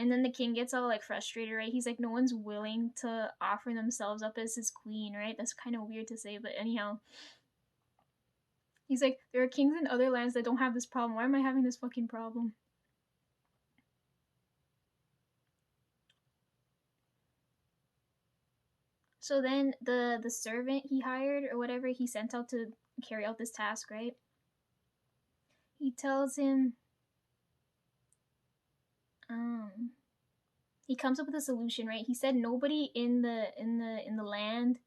And then the king gets all like frustrated, right? He's like, no one's willing to offer themselves up as his queen, right? That's kind of weird to say, but anyhow. He's like, there are kings in other lands that don't have this problem. Why am I having this fucking problem? So then the servant he hired or whatever he sent out to carry out this task, right? He tells him, he comes up with a solution, right? He said nobody in the land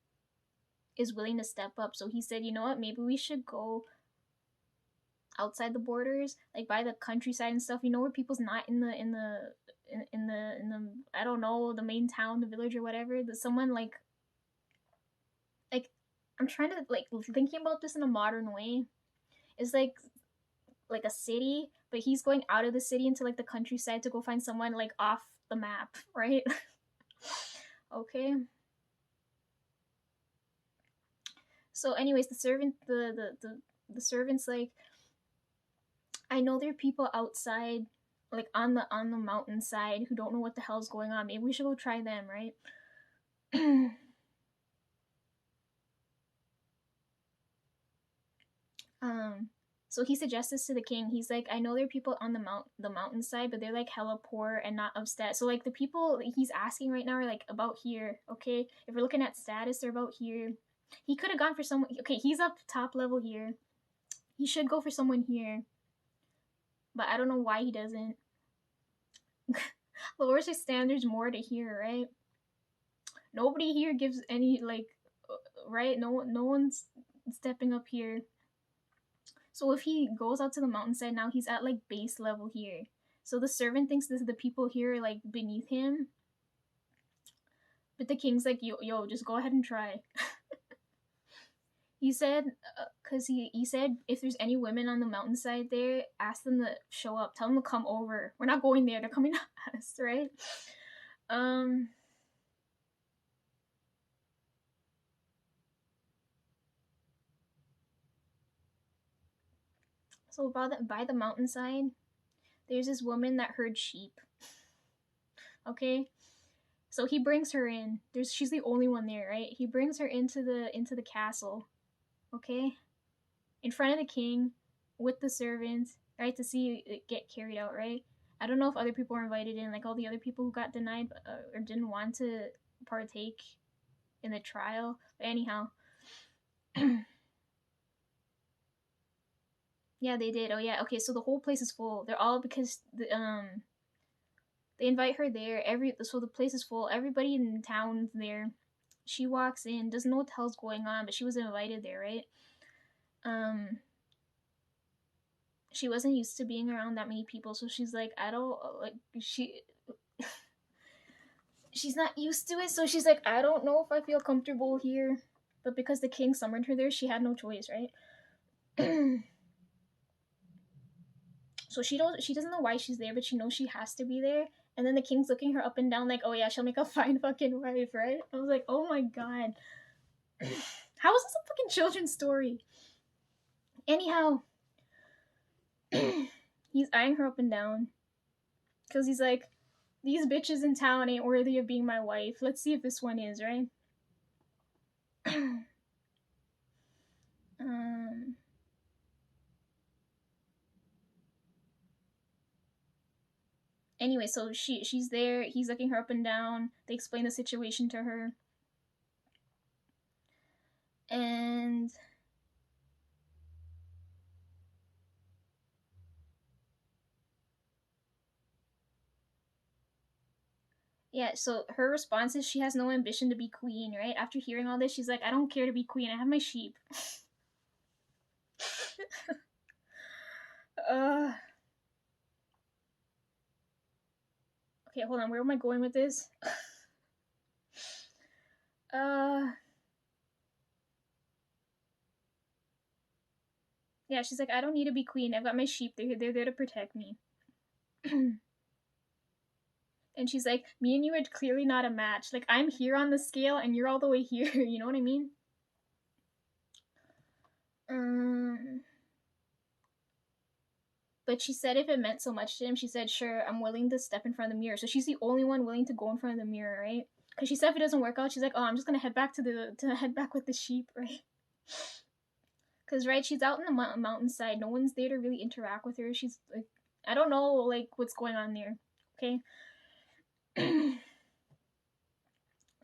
is willing to step up. So he said, you know what? Maybe we should go outside the borders, like by the countryside and stuff. You know, where people's not in the I don't know, the main town, the village or whatever. That someone like I'm trying to like thinking about this in a modern way. It's like a city, but he's going out of the city into like the countryside to go find someone like off the map, right? Okay. So, anyways, the servant's like, I know there are people outside, like on the mountainside, who don't know what the hell's going on. Maybe we should go try them, right? um, so he suggests this to the king. He's like, I know there are people on the mountainside, but they're like hella poor and not of stat. So like the people he's asking right now are like about here. Okay, if we're looking at status, they're about here. He could have gone for someone. Okay, he's up top level here. He should go for someone here, but I don't know why he doesn't. Lowers his standards more to here, right? Nobody here gives any like, right? No one's stepping up here. So if he goes out to the mountainside now, he's at like base level here. So the servant thinks this the people here are like beneath him. But the king's like, yo, just go ahead and try. He said, because he said if there's any women on the mountainside there, ask them to show up. Tell them to come over. We're not going there. They're coming to us, right? Um. So by the mountainside, there's this woman that herds sheep. Okay, so he brings her in. She's the only one there, right? He brings her into the castle. Okay, in front of the king, with the servants, right, to see it get carried out, right? I don't know if other people were invited in, like all the other people who got denied or didn't want to partake in the trial. But anyhow, yeah, they did. Oh yeah, okay. So the whole place is full. They're all because they invite her there. So the place is full. Everybody in town's there. She walks in, doesn't know what the hell's going on, but she was invited there, right? Um, she wasn't used to being around that many people, so she's like, I don't like she's not used to it, so she's like, I don't know if I feel comfortable here. But because the king summoned her there, she had no choice, right? So she doesn't know why she's there, but she knows she has to be there. And then the king's looking her up and down like, oh yeah, she'll make a fine fucking wife, right? I was like, oh my god. How is this a fucking children's story? Anyhow, he's eyeing her up and down. Because he's like, these bitches in town ain't worthy of being my wife. Let's see if this one is, right? um, anyway, so she's there. He's looking her up and down. They explain the situation to her. And yeah, so her response is she has no ambition to be queen, right? After hearing all this, she's like, I don't care to be queen. I have my sheep. uh Okay, hold on. Where am I going with this? uh Yeah, she's like, I don't need to be queen. I've got my sheep. They're there to protect me. And she's like, me and you are clearly not a match. Like, I'm here on the scale and you're all the way here. You know what I mean? Um. But she said if it meant so much to him, she said, sure, I'm willing to step in front of the mirror. So she's the only one willing to go in front of the mirror, right? Because she said if it doesn't work out, she's like, oh, I'm just gonna head back to head back with the sheep, right? Because right, she's out in the mountainside. No one's there to really interact with her. She's like, I don't know, like what's going on there. Okay.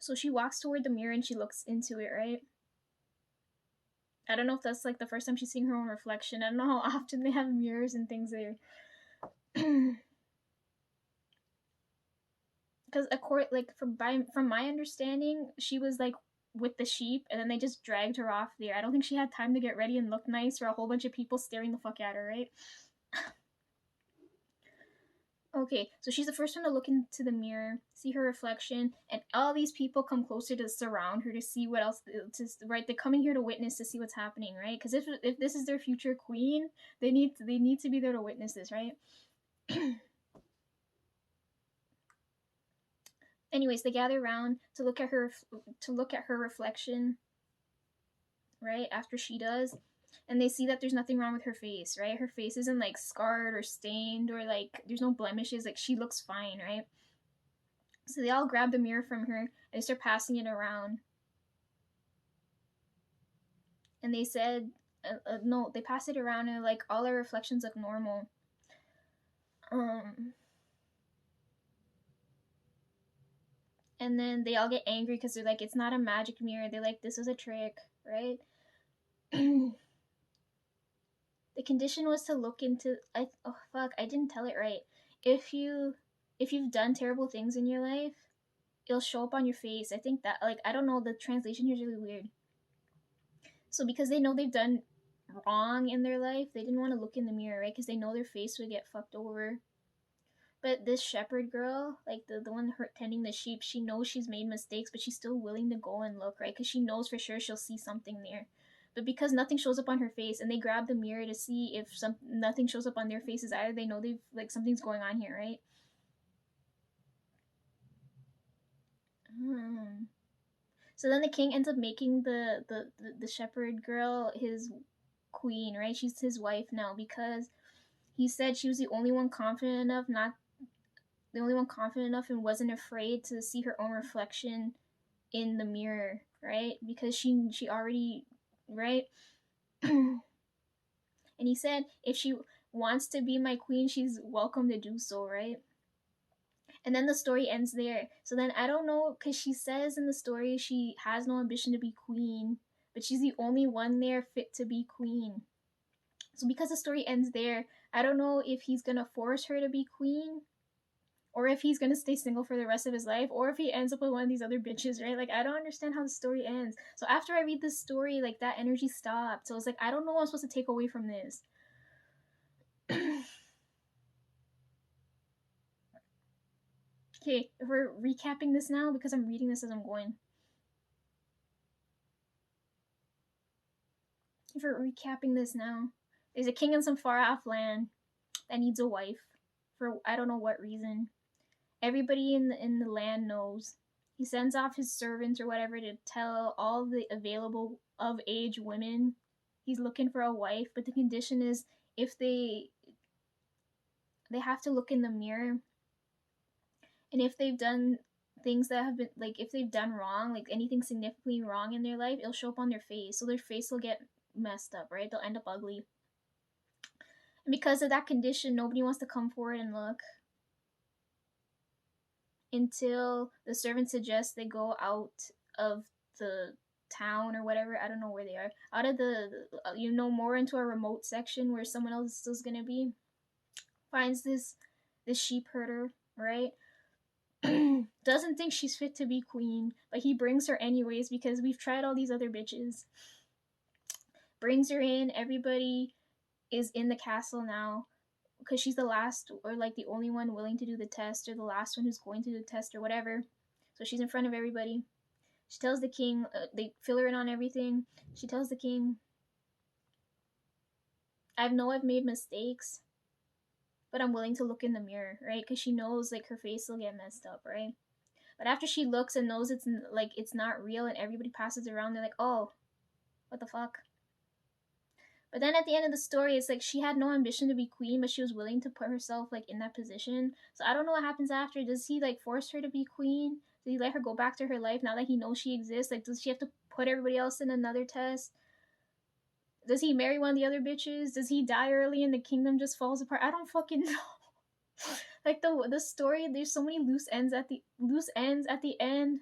So she walks toward the mirror and she looks into it, right? I don't know if that's like the first time she's seeing her own reflection. I don't know how often they have mirrors and things there. Because like from my understanding, she was like with the sheep, and then they just dragged her off there. I don't think she had time to get ready and look nice for a whole bunch of people staring the fuck at her, right? Okay, so she's the first one to look into the mirror, see her reflection, and all these people come closer to surround her to see what else. Right, they're coming here to witness to see what's happening, right? Because if this is their future queen, they need to be there to witness this, right? Anyways, they gather around to look at her reflection, right after she does, and they see that there's nothing wrong with her face, right? Her face isn't like scarred or stained or like there's no blemishes. Like she looks fine, right? So they all grab the mirror from her and they start passing it around. And they said, no, they pass it around and like all our reflections look normal. And then they all get angry because they're like, it's not a magic mirror. They're like, this is a trick, right? The condition was to look into. I didn't tell it right. If you've done terrible things in your life, it'll show up on your face. I think that like I don't know, the translation here is really weird. So because they know they've done wrong in their life, they didn't want to look in the mirror, right? Because they know their face would get fucked over. But this shepherd girl, like the one tending the sheep, she knows she's made mistakes, but she's still willing to go and look, right? Because she knows for sure she'll see something there. But because nothing shows up on her face, and they grab the mirror to see if nothing shows up on their faces either, they know they've like something's going on here, right? So then the king ends up making the shepherd girl his queen, right? She's his wife now because he said she was the only one confident enough, not the only one confident enough, and wasn't afraid to see her own reflection in the mirror, right? Because she already, right? And he said if she wants to be my queen, she's welcome to do so, right? And then the story ends there. So then I don't know, because she says in the story she has no ambition to be queen, but she's the only one there fit to be queen. So because the story ends there, I don't know if he's gonna force her to be queen, or if he's gonna stay single for the rest of his life, or if he ends up with one of these other bitches, right? Like I don't understand how the story ends. So after I read this story, like that energy stopped. So it's like I don't know what I'm supposed to take away from this. Okay, if we're recapping this now, because I'm reading this as I'm going. If we're recapping this now, there's a king in some far off land that needs a wife for I don't know what reason. Everybody in the land knows. He sends off his servants or whatever to tell all the available of age women he's looking for a wife, but the condition is if they have to look in the mirror, and if they've done things that have been like if they've done wrong, like anything significantly wrong in their life, it'll show up on their face. So their face will get messed up, right? They'll end up ugly. And because of that condition, nobody wants to come forward and look until the servant suggests they go out of the town or whatever. I don't know where they are. Out of more into a remote section where someone else is gonna be. Finds this sheep herder, right? Doesn't think she's fit to be queen, but he brings her anyways because we've tried all these other bitches. Brings her in. Everybody is in the castle now because she's the last or like the only one willing to do the test, or the last one who's going to do the test or whatever. So she's in front of everybody. She tells the king, they fill her in on everything. She tells the king, I've made mistakes, but I'm willing to look in the mirror, right? Because she knows like her face will get messed up, right? But after she looks and knows it's not real, and everybody passes around, they're like, oh, what the fuck? But then at the end of the story, it's like she had no ambition to be queen, but she was willing to put herself like in that position. So I don't know what happens after. Does he like force her to be queen? Does he let her go back to her life now that he knows she exists? Like, does she have to put everybody else in another test? Does he marry one of the other bitches? Does he die early and the kingdom just falls apart? I don't fucking know. Like the story, there's so many loose ends at the end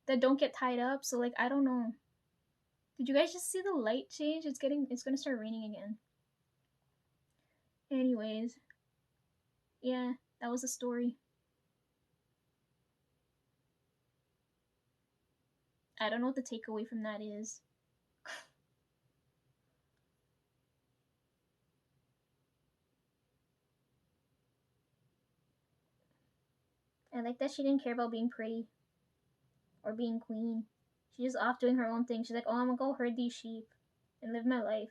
that don't get tied up. So like I don't know. Did you guys just see the light change? It's gonna start raining again. Anyways, yeah, that was the story. I don't know what the takeaway from that is. I like that she didn't care about being pretty or being queen. She's just off doing her own thing. She's like, oh, I'm gonna go herd these sheep and live my life.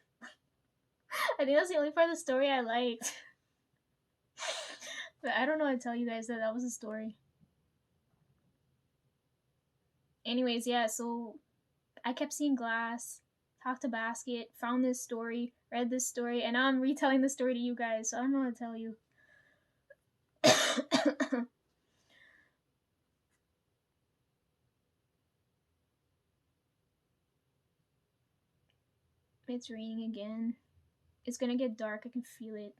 I think that's the only part of the story I liked. But I don't know how to tell you guys that was a story. Anyways, yeah, so I kept seeing Glass, talked to Basket, found this story, read this story, and now I'm retelling the story to you guys, so I don't know how to tell you. It's raining again. It's gonna get dark, I can feel it.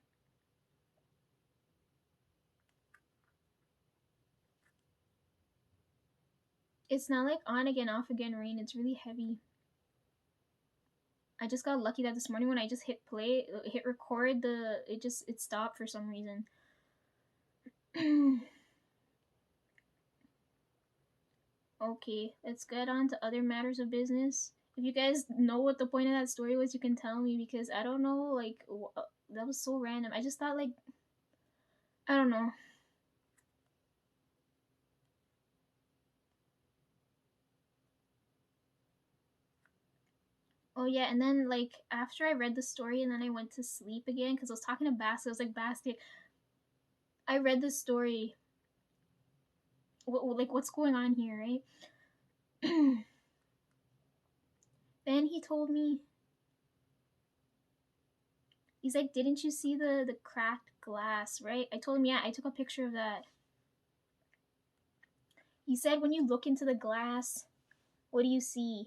It's not like on again, off again rain, it's really heavy. I just got lucky that this morning when I just hit play, hit record, it stopped for some reason. Okay, let's get on to other matters of business. If you guys know what the point of that story was, you can tell me because I don't know. Like that was so random. I just thought like I don't know. Oh yeah, and then like after I read the story and then I went to sleep again because I was talking to Basket. I was like, Basket, I read the story. Like what's going on here, right? Then he told me, he's like, didn't you see the cracked glass, right? I told him, yeah, I took a picture of that. He said, when you look into the glass, what do you see?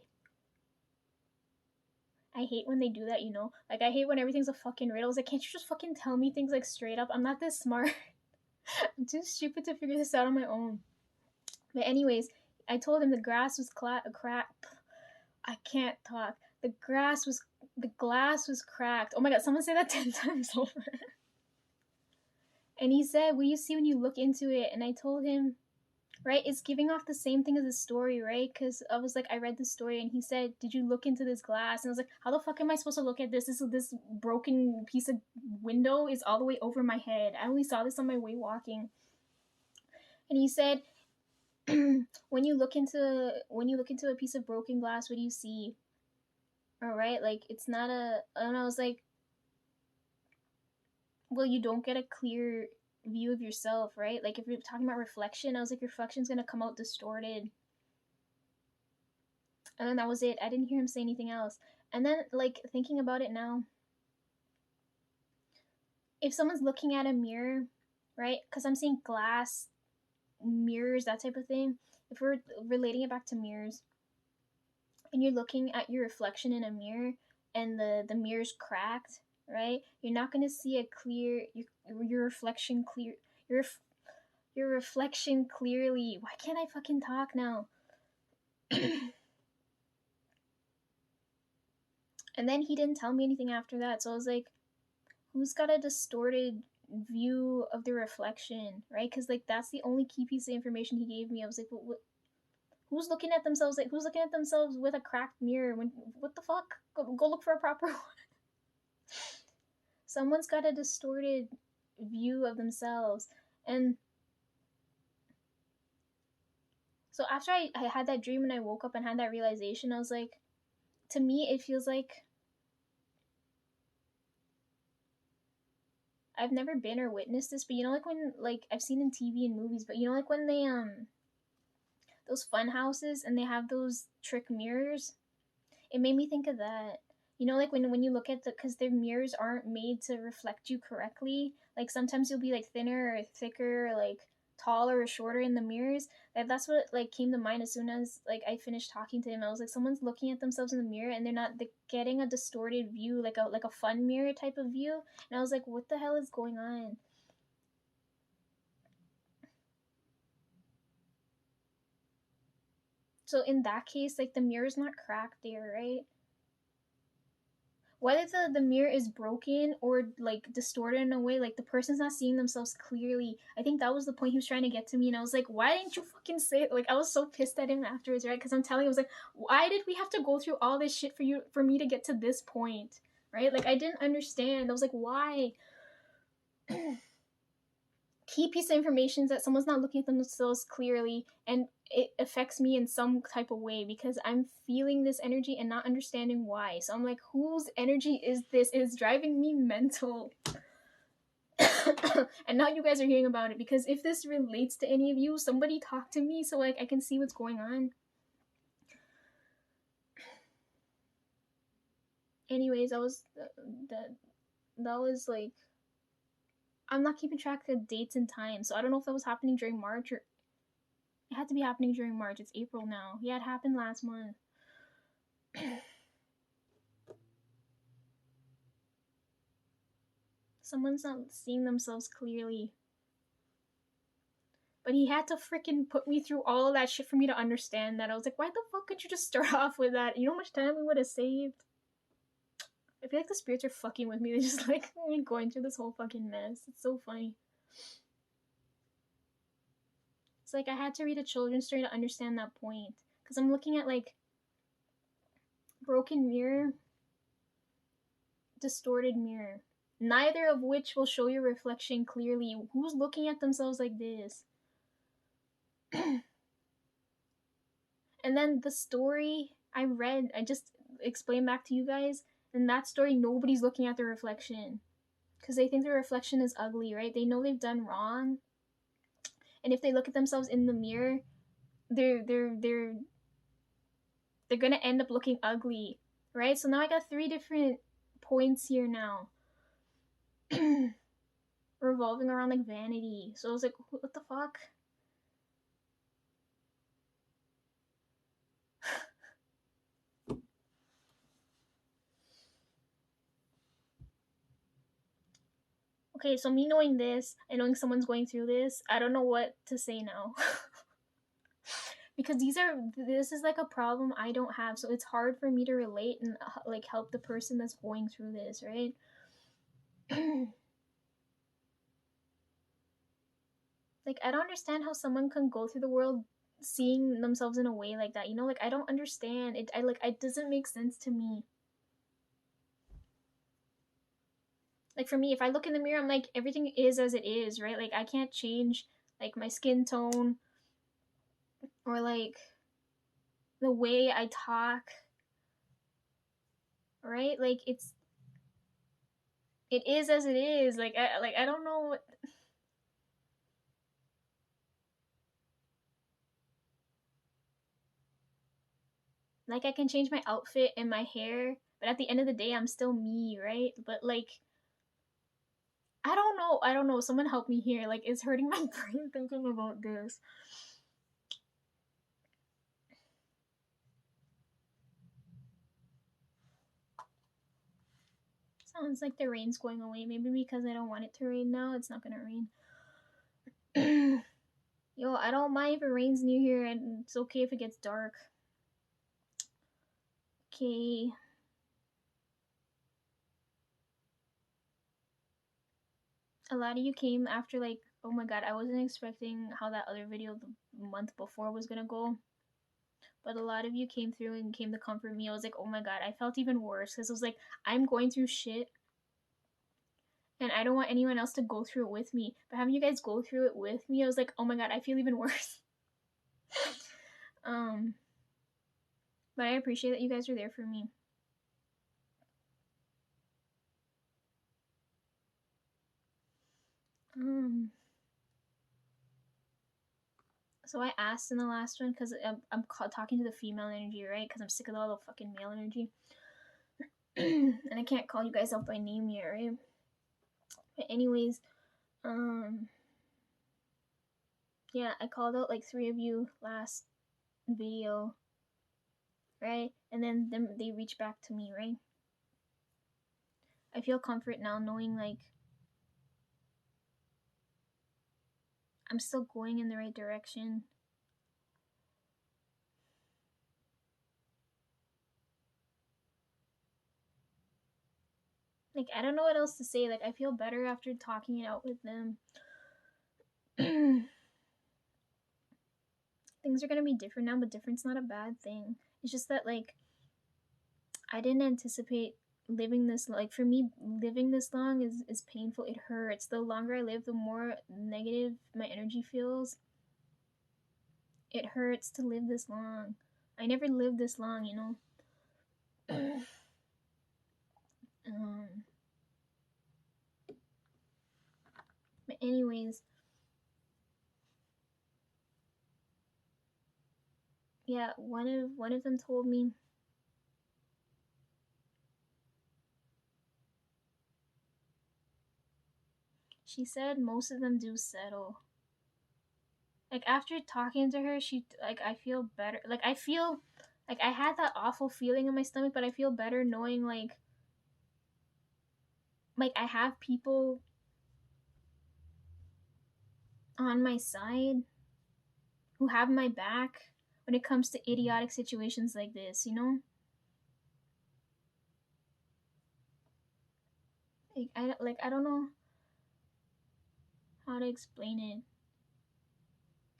I hate when they do that, you know? Like, I hate when everything's a fucking riddle. I was like, can't you just fucking tell me things, like, straight up? I'm not this smart. I'm too stupid to figure this out on my own. But anyways, I told him the grass was cracked. I can't talk. The glass was cracked. Oh my god, someone say that 10 times over. And he said, what do you see when you look into it? And I told him, right, it's giving off the same thing as the story, right? Because I was like, I read the story and he said, did you look into this glass? And I was like, how the fuck am I supposed to look at this? This broken piece of window is all the way over my head. I only saw this on my way walking. And he said, when you look into a piece of broken glass, what do you see? All right, like it's not a. And I was like, well, you don't get a clear view of yourself, right? Like if you're talking about reflection, I was like, your reflection's gonna come out distorted. And then that was it. I didn't hear him say anything else. And then, like, thinking about it now, if someone's looking at a mirror, right? Because I'm seeing glass, mirrors, that type of thing. If we're relating it back to mirrors, and you're looking at your reflection in a mirror, and the mirror's cracked, right? You're not gonna see a clear your reflection clear your your reflection clearly. Why can't I fucking talk now? And then he didn't tell me anything after that, so I was like, who's got a distorted view of the reflection, right? Because like that's the only key piece of information he gave me. I was like, who's looking at themselves? Like who's looking at themselves with a cracked mirror? When what the fuck? Go look for a proper one. Someone's got a distorted view of themselves, and so after I had that dream and I woke up and had that realization, I was like, to me it feels like I've never been or witnessed this, but you know, like when like I've seen in TV and movies, but you know, like when they those fun houses and they have those trick mirrors, it made me think of that. You know, like when you look at the, because their mirrors aren't made to reflect you correctly. Like sometimes you'll be like thinner or thicker, or like taller or shorter in the mirrors. That's what like came to mind as soon as like I finished talking to him. I was like, someone's looking at themselves in the mirror and they're getting a distorted view, like a fun mirror type of view. And I was like, what the hell is going on? So in that case, like the mirror's not cracked there, right? Whether the mirror is broken or like distorted in a way, like the person's not seeing themselves clearly. I think that was the point he was trying to get to me, and I was like, why didn't you fucking say it? Like I was so pissed at him afterwards, right? Because I'm telling him, I was like, why did we have to go through all this shit for me to get to this point, right? Like I didn't understand. I was like, why? Key piece of information is that someone's not looking at themselves clearly, and it affects me in some type of way because I'm feeling this energy and not understanding why. So I'm like, whose energy is this? It is driving me mental. And now you guys are hearing about it, because if this relates to any of you, somebody talk to me so like I can see what's going on. Anyways, that was like, I'm not keeping track of dates and times, so I don't know if that was happening during March, or it had to be happening during March. It's April now. Yeah, it happened last month. Someone's not seeing themselves clearly. But he had to freaking put me through all of that shit for me to understand that. I was like, why the fuck could you just start off with that? You know how much time we would have saved? I feel like the spirits are fucking with me. They're just like me going through this whole fucking mess. It's so funny. It's like I had to read a children's story to understand that point. Because I'm looking at like broken mirror, distorted mirror. Neither of which will show your reflection clearly. Who's looking at themselves like this? And then the story I read, I just explained back to you guys. In that story, nobody's looking at their reflection because they think their reflection is ugly, right? They know they've done wrong, and if they look at themselves in the mirror, they're gonna end up looking ugly, right? So now I got 3 different points here now, revolving around like vanity. So I was like, what the fuck? Okay, so me knowing this and knowing someone's going through this, I don't know what to say now. Because this is like a problem I don't have, so it's hard for me to relate and like help the person that's going through this, right? Like I don't understand how someone can go through the world seeing themselves in a way like that, you know? Like I don't understand it. It doesn't make sense to me. Like for me, if I look in the mirror, I'm like, everything is as it is, right? Like I can't change like my skin tone or like the way I talk, right? Like it is as it is. I don't know what. Like I can change my outfit and my hair, but at the end of the day, I'm still me, right? But like I don't know. Someone help me here. Like it's hurting my brain thinking about this. Sounds like the rain's going away. Maybe because I don't want it to rain now, it's not gonna rain. Yo, I don't mind if it rains near here, and it's okay if it gets dark. Okay. A lot of you came after like, oh my god, I wasn't expecting how that other video the month before was gonna go. But a lot of you came through and came to comfort me. I was like, oh my god, I felt even worse because I was like, I'm going through shit and I don't want anyone else to go through it with me. But having you guys go through it with me, I was like, oh my god, I feel even worse. um, but I appreciate that you guys are there for me. So I asked in the last one because I'm talking to the female energy, right? Because I'm sick of all the fucking male energy. And I can't call you guys out by name yet, right? But anyways, yeah, I called out like 3 of you last video, right? And then they reached back to me, right? I feel comfort now knowing like I'm still going in the right direction. Like, I don't know what else to say. Like, I feel better after talking it out with them. Things are gonna be different now, but different's not a bad thing. It's just that, like, I didn't anticipate living this, like, for me, living this long is painful. It hurts. The longer I live, the more negative my energy feels. It hurts to live this long. I never lived this long, you know? um, but anyways, yeah, one of them told me, she said most of them do settle. Like, after talking to her, she, like, I feel better. Like, I feel like I had that awful feeling in my stomach, but I feel better knowing like I have people on my side who have my back when it comes to idiotic situations like this, you know? I don't know how to explain it.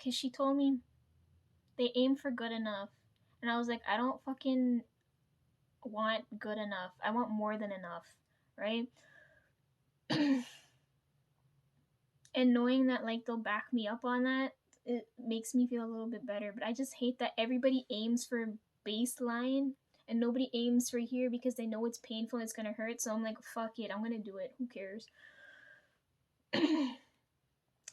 Cause she told me they aim for good enough. And I was like, I don't fucking want good enough. I want more than enough, right? And knowing that like they'll back me up on that, it makes me feel a little bit better. But I just hate that everybody aims for baseline and nobody aims for here because they know it's painful and it's gonna hurt. So I'm like, fuck it, I'm gonna do it. Who cares?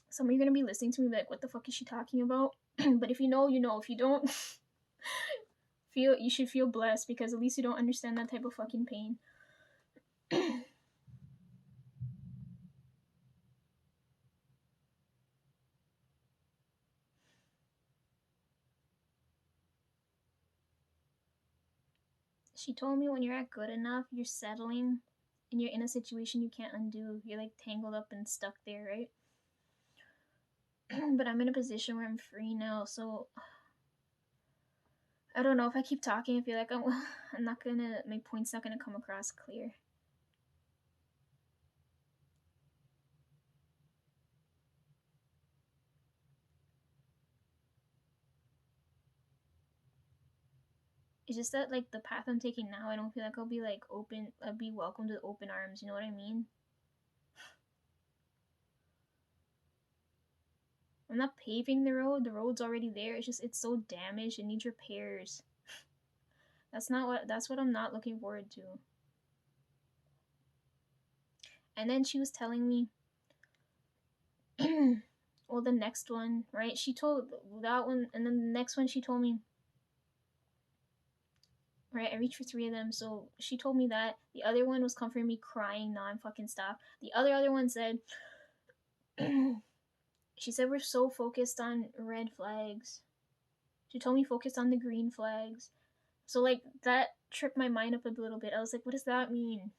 Some of you are gonna be listening to me like, what the fuck is she talking about? But if you know, you know. If you don't, you should feel blessed because at least you don't understand that type of fucking pain. She told me when you're at good enough, you're settling and you're in a situation you can't undo. You're like tangled up and stuck there, right? But I'm in a position where I'm free now, so I don't know if I keep talking. I feel like I'm not gonna, my point's not gonna come across clear. It's just that like the path I'm taking now, I don't feel like I'll be like open. I'll be welcomed with open arms. You know what I mean? I'm not paving the road. The road's already there. It's just it's so damaged. It needs repairs. That's what I'm not looking forward to. And then she was telling me, well, the next one, right? She told that one, and then the next one she told me, right? I reached for 3 of them, so she told me that. The other one was comforting me, crying non-fucking stop. The other one said, she said we're so focused on red flags. She told me focus on the green flags. So like that tripped my mind up a little bit. I was like, what does that mean?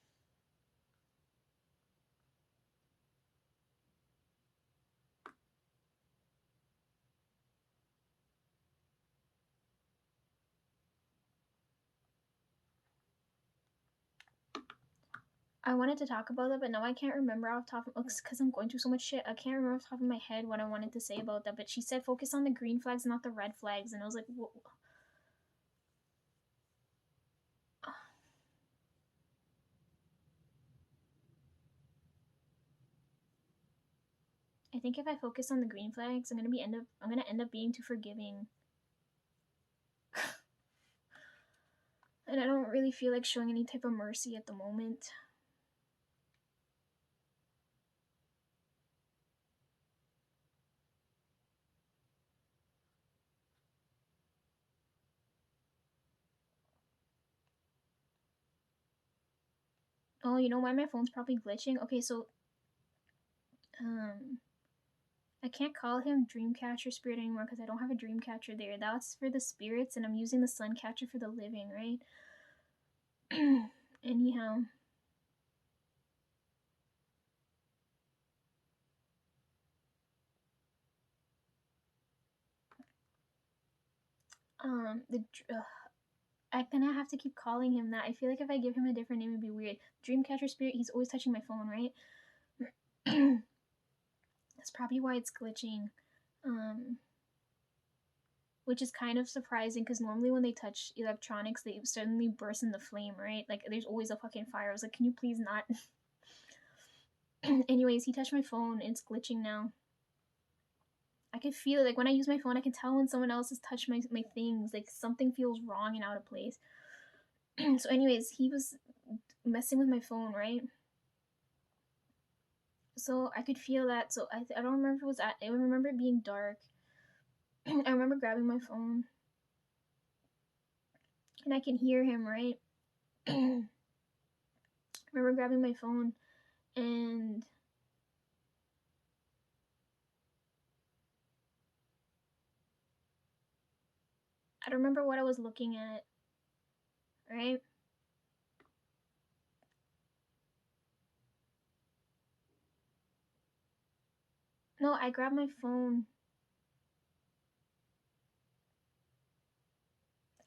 I wanted to talk about that, but now I can't remember off the top of because I'm going through so much shit. I can't remember off the top of my head what I wanted to say about that. But she said focus on the green flags, not the red flags, and I was like, what? I think if I focus on the green flags, I'm gonna end up being too forgiving. And I don't really feel like showing any type of mercy at the moment. Oh, you know why my phone's probably glitching? Okay, so um I can't call him Dreamcatcher Spirit anymore because I don't have a Dreamcatcher there. That's for the spirits, and I'm using the Suncatcher for the living, right? Anyhow, the I gonna have to keep calling him that. I feel like if I give him a different name, it'd be weird. Dreamcatcher Spirit, he's always touching my phone, right? That's probably why it's glitching. Um, which is kind of surprising because normally when they touch electronics, they suddenly burst into flame, right? Like there's always a fucking fire. I was like, can you please not? Anyways, he touched my phone and it's glitching now. I can feel it. Like when I use my phone, I can tell when someone else has touched my things. Like something feels wrong and out of place. So, anyways, he was messing with my phone, right? So I could feel that. So I don't remember if it was I remember it being dark. I remember grabbing my phone and I can hear him, right? I remember grabbing my phone and I don't remember what I was looking at, right? No, I grabbed my phone.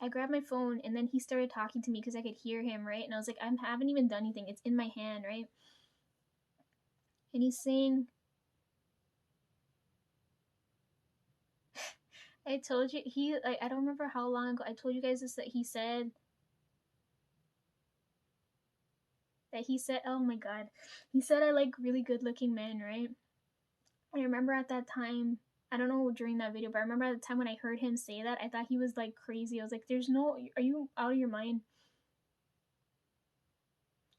I grabbed my phone and then he started talking to me because I could hear him, right? And I was like, I haven't even done anything. It's in my hand, right? And he's saying, I told you, I don't remember how long ago, I told you guys this, that he said, oh my god, he said I like really good looking men, right? I remember at that time, I don't know during that video, but I remember at the time when I heard him say that, I thought he was like crazy. I was like, are you out of your mind?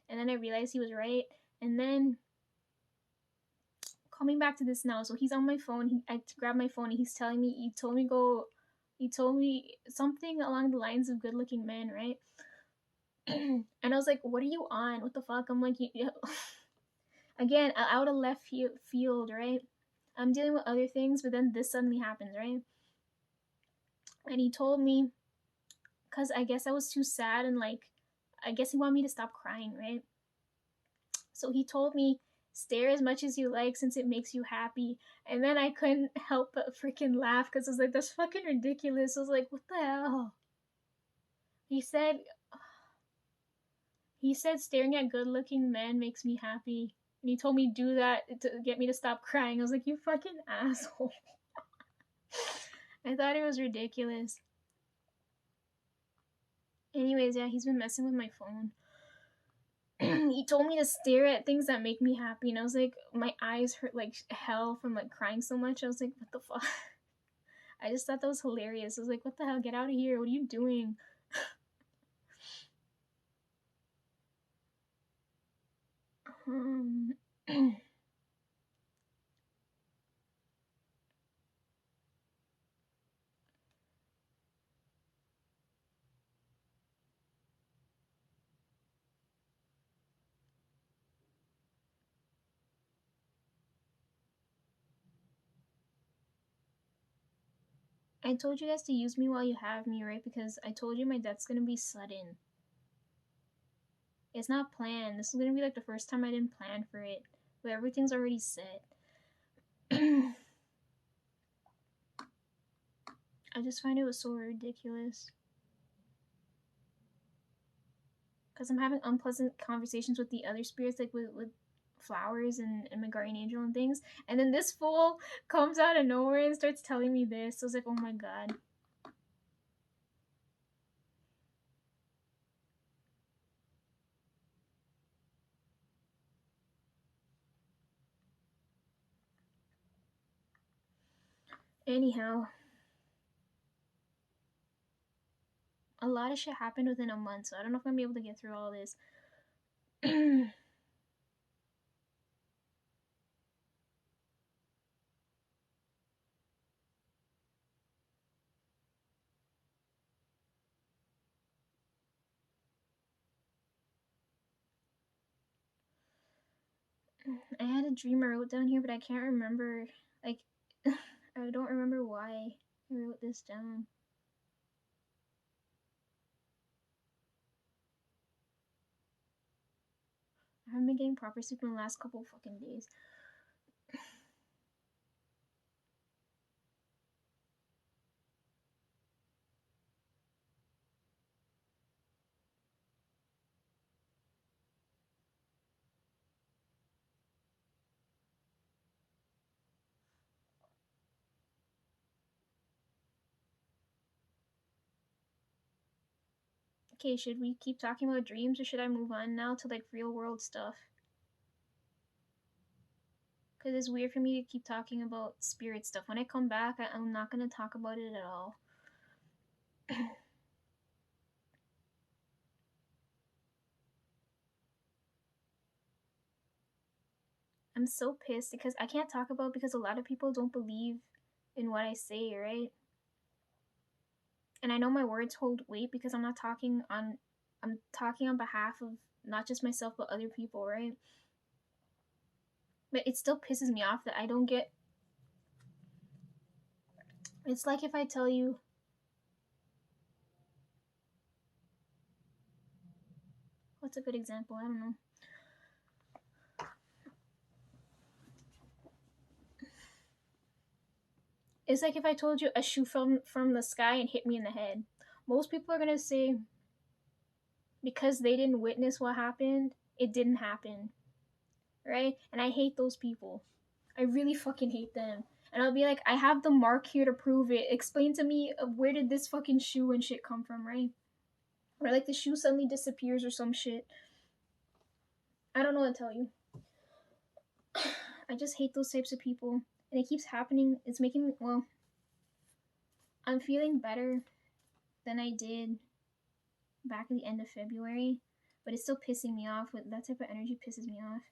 And then I realized he was right. And then coming back to this now, so he's on my phone. I grabbed my phone and he's telling me, he told me something along the lines of good looking men, right? And I was like, what are you on? What the fuck? I'm like, again, out of left field, right? I'm dealing with other things, but then this suddenly happens, right? And he told me, because I guess I was too sad and like, I guess he wanted me to stop crying, right? So he told me, stare as much as you like since it makes you happy. And then I couldn't help but freaking laugh because I was like, that's fucking ridiculous. I was like, what the hell? He said, staring at good looking men makes me happy. And he told me do that to get me to stop crying. I was like, you fucking asshole. I thought it was ridiculous. Anyways, yeah, he's been messing with my phone. He told me to stare at things that make me happy, and I was like, my eyes hurt like hell from like crying so much. I was like, what the fuck? I just thought that was hilarious. I was like, what the hell? Get out of here. What are you doing? um, I told you guys to use me while you have me, right? Because I told you my death's gonna be sudden. It's not planned. This is gonna be like the first time I didn't plan for it. But everything's already set. I just find it was so ridiculous. Because I'm having unpleasant conversations with the other spirits, like with flowers and my guardian angel and things. And then this fool comes out of nowhere and starts telling me this. So I was like, oh my god. Anyhow, a lot of shit happened within a month, so I don't know if I'm gonna be able to get through all this. I had a dream I wrote down here, but I can't remember. Like, I don't remember why I wrote this down. I haven't been getting proper sleep in the last couple of fucking days. Okay, should we keep talking about dreams or should I move on now to like real world stuff? Because it's weird for me to keep talking about spirit stuff. When I come back, I'm not going to talk about it at all. I'm so pissed because I can't talk about because a lot of people don't believe in what I say, right? And I know my words hold weight because I'm talking on behalf of not just myself but other people, right? But it still pisses me off that I don't get. It's like if I tell you, what's a good example? I don't know. It's like if I told you a shoe fell from the sky and hit me in the head. Most people are gonna say because they didn't witness what happened, it didn't happen, right? And I hate those people. I really fucking hate them. And I'll be like, I have the mark here to prove it. Explain to me where did this fucking shoe and shit come from, right? Or like the shoe suddenly disappears or some shit. I don't know what to tell you. I just hate those types of people. And it keeps happening. It's making me, well, I'm feeling better than I did back at the end of February. But it's still pissing me off. With that type of energy pisses me off.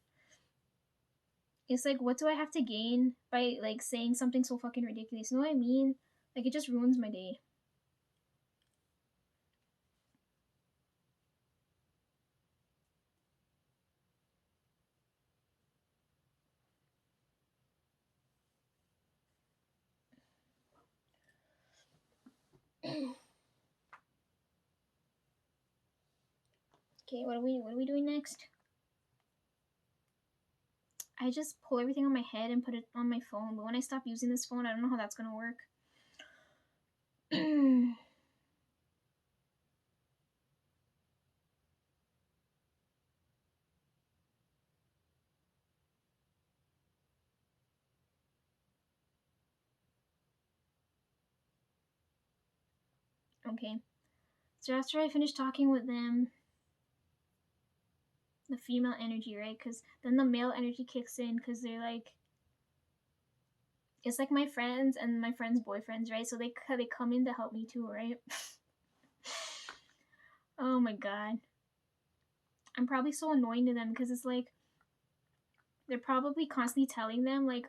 It's like, what do I have to gain by like saying something so fucking ridiculous? You know what I mean? Like, it just ruins my day. Okay, what are we doing next? I just pull everything on my head and put it on my phone, but when I stop using this phone, I don't know how that's gonna work. Okay. So after I finish talking with them, the female energy, right? Because then the male energy kicks in because they're like, it's like my friends and my friends' boyfriends, right? So they come in to help me too, right? Oh my god. I'm probably so annoying to them because it's like they're probably constantly telling them like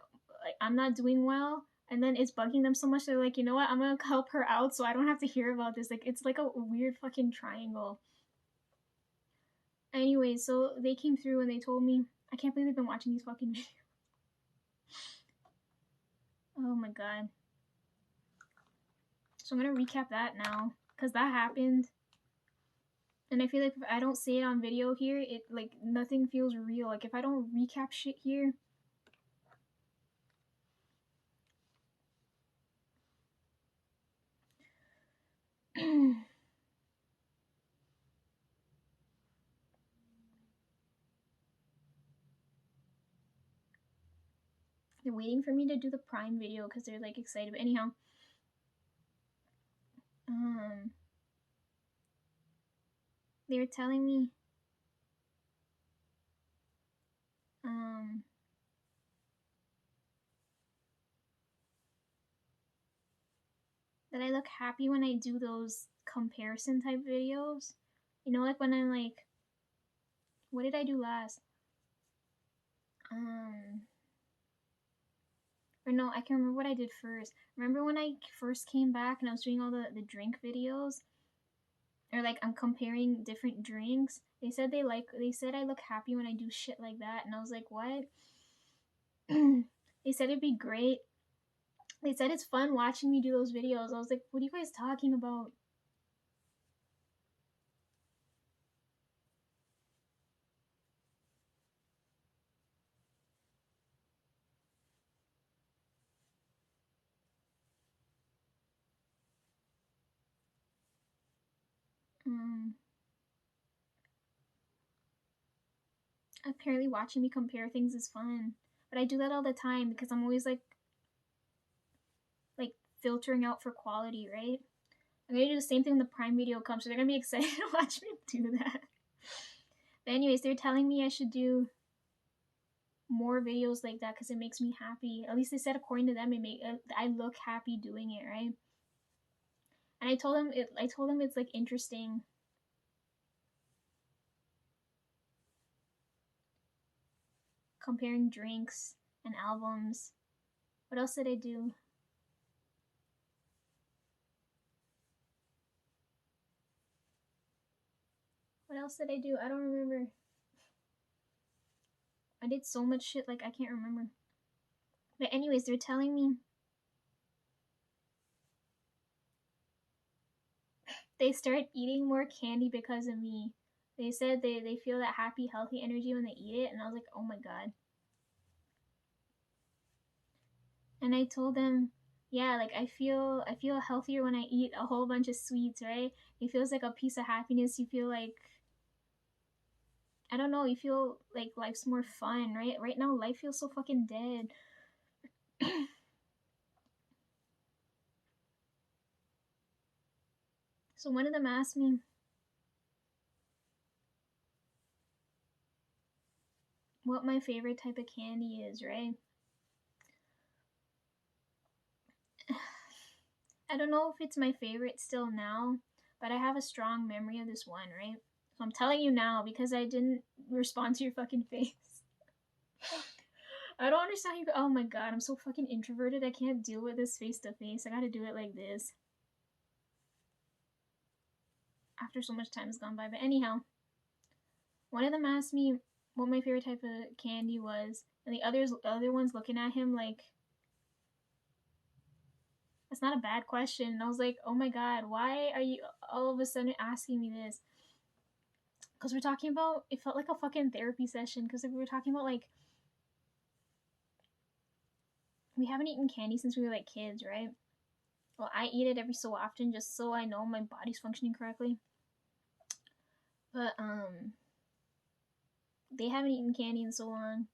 I'm not doing well, and then it's bugging them so much they're like, you know what, I'm gonna help her out so I don't have to hear about this. Like it's like a weird fucking triangle. Anyway, so they came through and they told me, I can't believe they've been watching these fucking videos. Oh my god. So I'm gonna recap that now because that happened. And I feel like if I don't say it on video here, it like nothing feels real. Like if I don't recap shit here, they're waiting for me to do the Prime video because they're like excited. But anyhow, um, they were telling me, um, that I look happy when I do those comparison type videos. You know, like when I'm like, what did I do last? Or no, I can remember what I did first. Remember when I first came back and I was doing all the drink videos? or like I'm comparing different drinks. They said I look happy when I do shit like that, and I was like, what? They said it'd be great. They said it's fun watching me do those videos. I was like, what are you guys talking about? Um, Apparently watching me compare things is fun, but I do that all the time because I'm always like filtering out for quality, right? I'm gonna do the same thing when the Prime Video comes, so they're gonna be excited to watch me do that. But anyways, they're telling me I should do more videos like that because it makes me happy. At least they said according to them, I look happy doing it, right? And I told them it's like interesting comparing drinks and albums. What else did I do? What else did I do? I don't remember. I did so much shit like I can't remember. But anyways, they're telling me they start eating more candy because of me. They said they feel that happy, healthy energy when they eat it, and I was like, oh my god. And I told them, yeah, like I feel healthier when I eat a whole bunch of sweets, right? It feels like a piece of happiness. You feel like I don't know, you feel like life's more fun, right? Right now life feels so fucking dead. So one of them asked me what my favorite type of candy is, right? I don't know if it's my favorite still now, but I have a strong memory of this one, right? So I'm telling you now because I didn't respond to your fucking face. I don't understand you. Oh my god, I'm so fucking introverted. I can't deal with this face to face. I gotta do it like this. After so much time has gone by. But anyhow, one of them asked me what my favorite type of candy was, and the other one's looking at him like that's not a bad question. And I was like, oh my god, why are you all of a sudden asking me this? Because we're talking about it felt like a fucking therapy session because we were talking about like we haven't eaten candy since we were like kids, right? Well, I eat it every so often just so I know my body's functioning correctly. But they haven't eaten candy in so long.